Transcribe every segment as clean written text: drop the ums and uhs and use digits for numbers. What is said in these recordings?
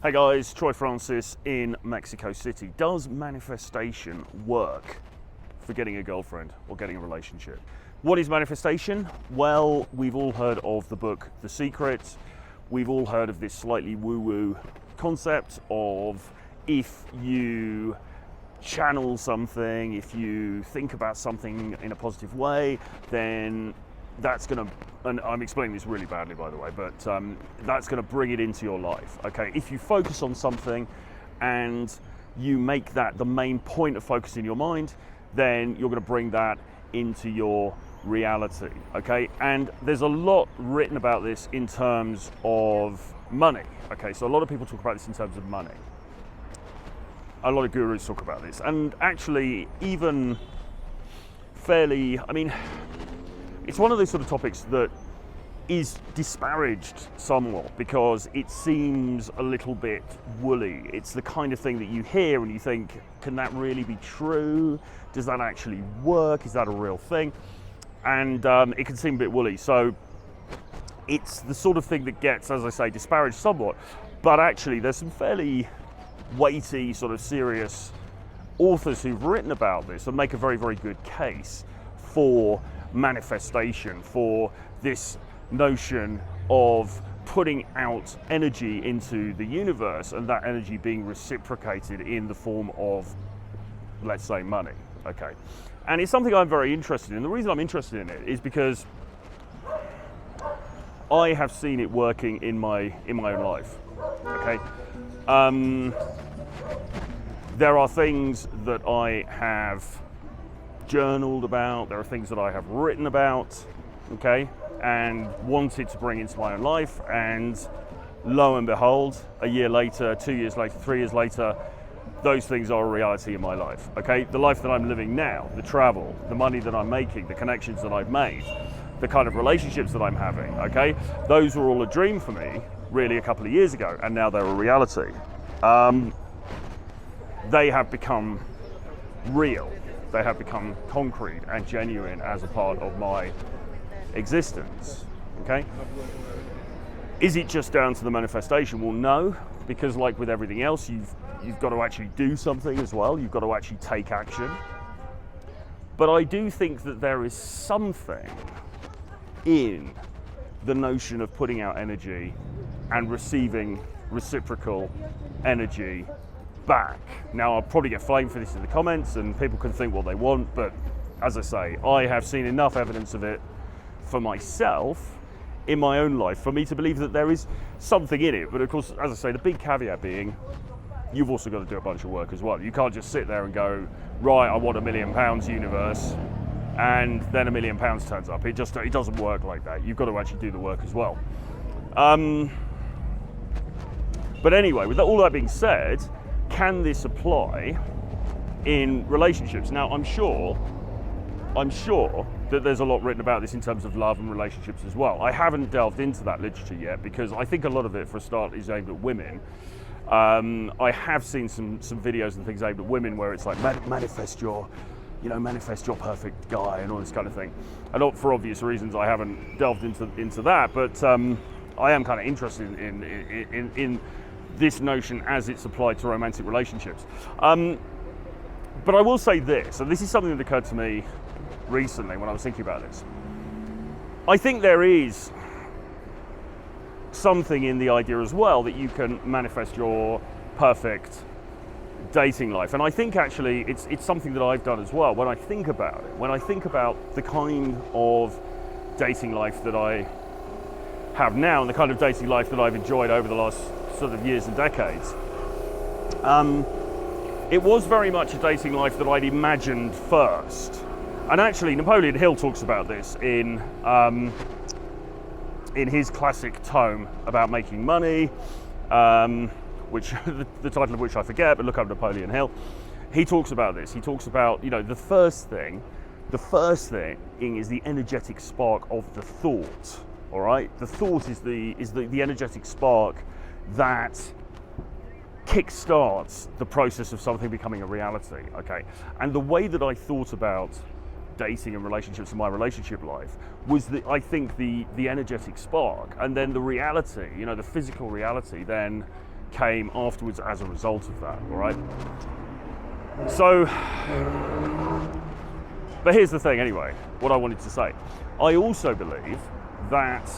Hey guys, Troy Francis in Mexico City. Does manifestation work for getting a girlfriend or getting a relationship? What is manifestation? Well, we've all heard of the book The Secret. We've all heard of this slightly woo-woo concept of if you channel something, if you think about something in a positive way, then that's going to, and I'm explaining this really badly by the way, but that's going to bring it into your life, okay? If you focus on something and you make that the main point of focus in your mind, then you're going to bring that into your reality, okay? And there's a lot written about this in terms of money, okay? So a lot of people talk about this in terms of money. A lot of gurus talk about this, and actually even fairly, I mean, it's one of those sort of topics that is disparaged somewhat because it seems a little bit woolly. It's the kind of thing that you hear and you think, can that really be true? Does that actually work? Is that a real thing? And it can seem a bit woolly. So it's the sort of thing that gets, as I say, disparaged somewhat. But actually there's some fairly weighty, sort of serious authors who've written about this and make a very, very good case for manifestation, for this notion of putting out energy into the universe and that energy being reciprocated in the form of, let's say, money, okay? And it's something I'm very interested in. The reason I'm interested in it is because I have seen it working in my own life, okay? There are things that I have journaled about, there are things that I have written about, okay, and wanted to bring into my own life, and lo and behold, a year later, 2 years later, 3 years later, those things are a reality in my life, okay? The life that I'm living now, the travel, the money that I'm making, the connections that I've made, the kind of relationships that I'm having, okay? Those were all a dream for me, really, a couple of years ago, and now they're a reality. They have become real. They have become concrete and genuine as a part of my existence, okay? Is it just down to the manifestation? Well, no, because like with everything else, you've got to actually do something as well. You've got to actually take action. But I do think that there is something in the notion of putting out energy and receiving reciprocal energy back. Now, I'll probably get flamed for this in the comments and people can think what they want, but as I say, I have seen enough evidence of it for myself in my own life for me to believe that there is something in it. But of course, as I say, the big caveat being, you've also got to do a bunch of work as well. You can't just sit there and go, right, I want £1 million universe, and then £1 million turns up. It doesn't work like that. You've got to actually do the work as well. But anyway, with all that being said, can this apply in relationships? Now, I'm sure that there's a lot written about this in terms of love and relationships as well. I haven't delved into that literature yet because I think a lot of it, for a start, is aimed at women. I have seen some videos and things aimed at women where it's like manifest your perfect guy and all this kind of thing. And not for obvious reasons, I haven't delved into that, but I am kind of interested in this notion as it's applied to romantic relationships. But I will say this, and this is something that occurred to me recently when I was thinking about this. I think there is something in the idea as well that you can manifest your perfect dating life. And I think actually it's something that I've done as well when I think about it. When I think about the kind of dating life that I have now and the kind of dating life that I've enjoyed over the last sort of years and decades, it was very much a dating life that I'd imagined first. And actually, Napoleon Hill talks about this in his classic tome about making money, which the title of which I forget, but look up Napoleon Hill. He talks about this. He talks about, the first thing is the energetic spark of the thought. All right, the thought is the energetic spark that kickstarts the process of something becoming a reality, okay? And the way that I thought about dating and relationships in my relationship life was I think the energetic spark, and then the reality, the physical reality then came afterwards as a result of that, all right? So, but here's the thing anyway, what I wanted to say. I also believe that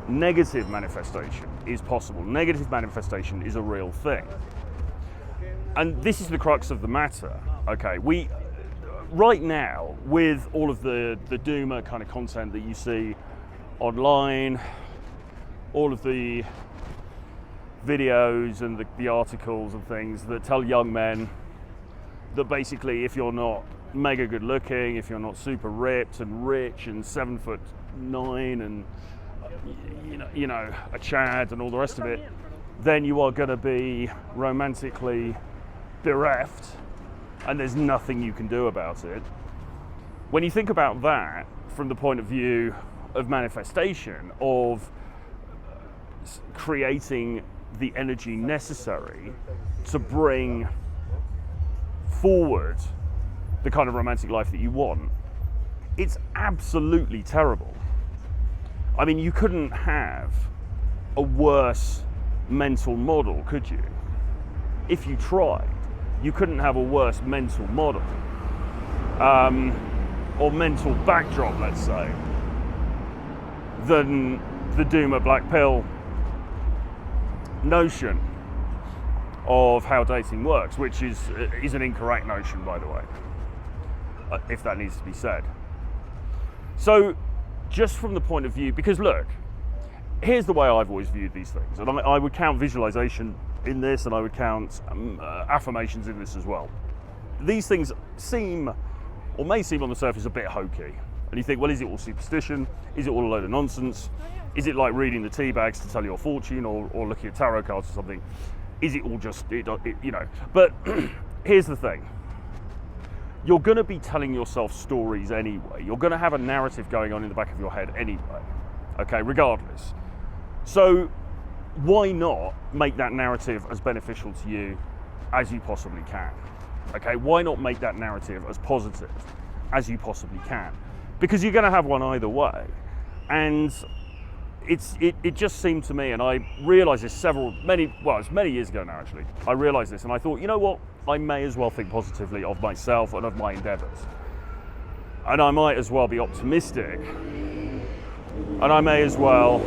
negative manifestation is possible. Negative manifestation is a real thing. And this is the crux of the matter, okay? Right now, with all of the doomer kind of content that you see online, all of the videos and the articles and things that tell young men that basically if you're not mega good looking, if you're not super ripped and rich and 7'9" and you know a Chad and all the rest of it, then you are going to be romantically bereft and there's nothing you can do about it. When you think about that from the point of view of manifestation, of creating the energy necessary to bring forward the kind of romantic life that you want, it's absolutely terrible. I mean, you couldn't have a worse mental model, could you? If you tried, you couldn't have a worse mental model, or mental backdrop, let's say, than the doomer black pill notion of how dating works, which is an incorrect notion, by the way, if that needs to be said. So just from the point of view, because look, here's the way I've always viewed these things, and I would count visualization in this, and I would count affirmations in this as well. These things seem, or may seem on the surface, a bit hokey. And you think, well, is it all superstition? Is it all a load of nonsense? Is it like reading the tea bags to tell your fortune, or looking at tarot cards or something? Is it all just, you know? But here's the thing. You're going to be telling yourself stories anyway. You're going to have a narrative going on in the back of your head anyway, okay, regardless. So why not make that narrative as beneficial to you as you possibly can? Okay, why not make that narrative as positive as you possibly can? Because you're going to have one either way. And it just seemed to me, and I realized this it's many years ago now actually, I realized this and I thought, you know what, I may as well think positively of myself and of my endeavors. And I might as well be optimistic. And I may as well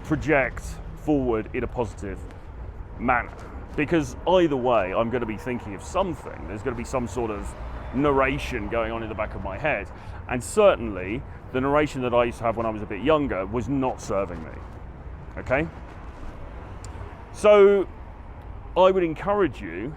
project forward in a positive manner. Because either way, I'm going to be thinking of something. There's going to be some sort of narration going on in the back of my head. And certainly, the narration that I used to have when I was a bit younger was not serving me. Okay? So, I would encourage you,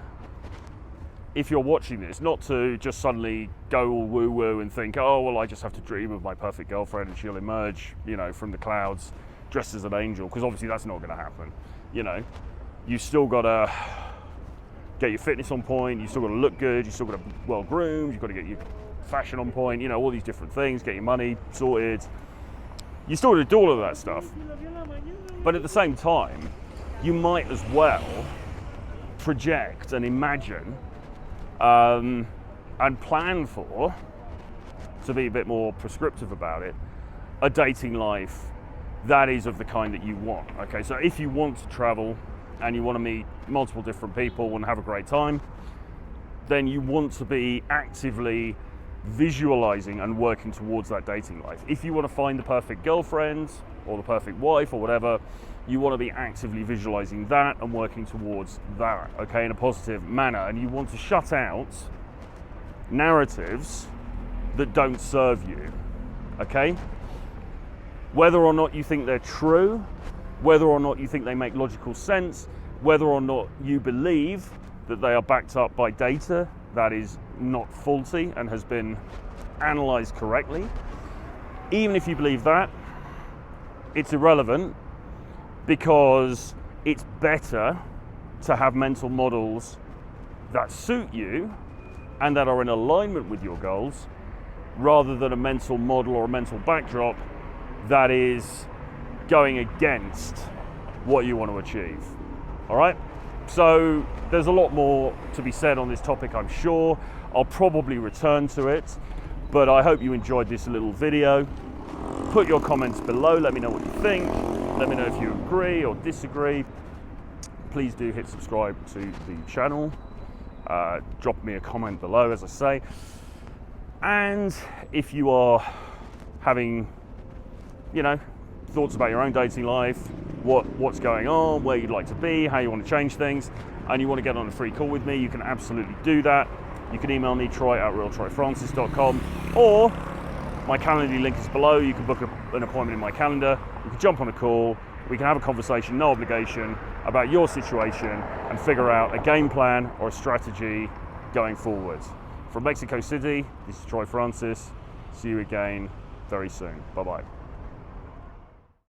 if you're watching this, not to just suddenly go all woo-woo and think, oh, well, I just have to dream of my perfect girlfriend and she'll emerge, you know, from the clouds dressed as an angel, because obviously that's not going to happen. You know, you've still got to get your fitness on point, you've still got to look good, you've still got to be well groomed, you've got to get your fashion on point, you know, all these different things, get your money sorted. You still got to do all of that stuff. But at the same time, you might as well project and imagine and plan for, to be a bit more prescriptive about it, a dating life that is of the kind that you want. Okay, so if you want to travel and you want to meet multiple different people and have a great time, then you want to be actively visualizing and working towards that dating life. If you want to find the perfect girlfriend or the perfect wife or whatever, you want to be actively visualizing that and working towards that, okay, in a positive manner. And you want to shut out narratives that don't serve you, okay? Whether or not you think they're true, whether or not you think they make logical sense, whether or not you believe that they are backed up by data that is not faulty and has been analyzed correctly, even if you believe that, it's irrelevant, because it's better to have mental models that suit you and that are in alignment with your goals, rather than a mental model or a mental backdrop that is going against what you want to achieve. All right? So there's a lot more to be said on this topic, I'm sure. I'll probably return to it, but I hope you enjoyed this little video. Put your comments below, let me know what you think. Let me know if you agree or disagree. please do hit subscribe to the channel. Drop me a comment below, as I say. And if you are having, you know, thoughts about your own dating life, what's going on, where you'd like to be, how you want to change things, and you want to get on a free call with me, you can absolutely do that. You can email me, troy@realtroyfrancis.com, or my Calendly link is below. You can book an appointment in my calendar. You can jump on a call. We can have a conversation, no obligation, about your situation and figure out a game plan or a strategy going forward. From Mexico City, this is Troy Francis. See you again very soon. Bye-bye.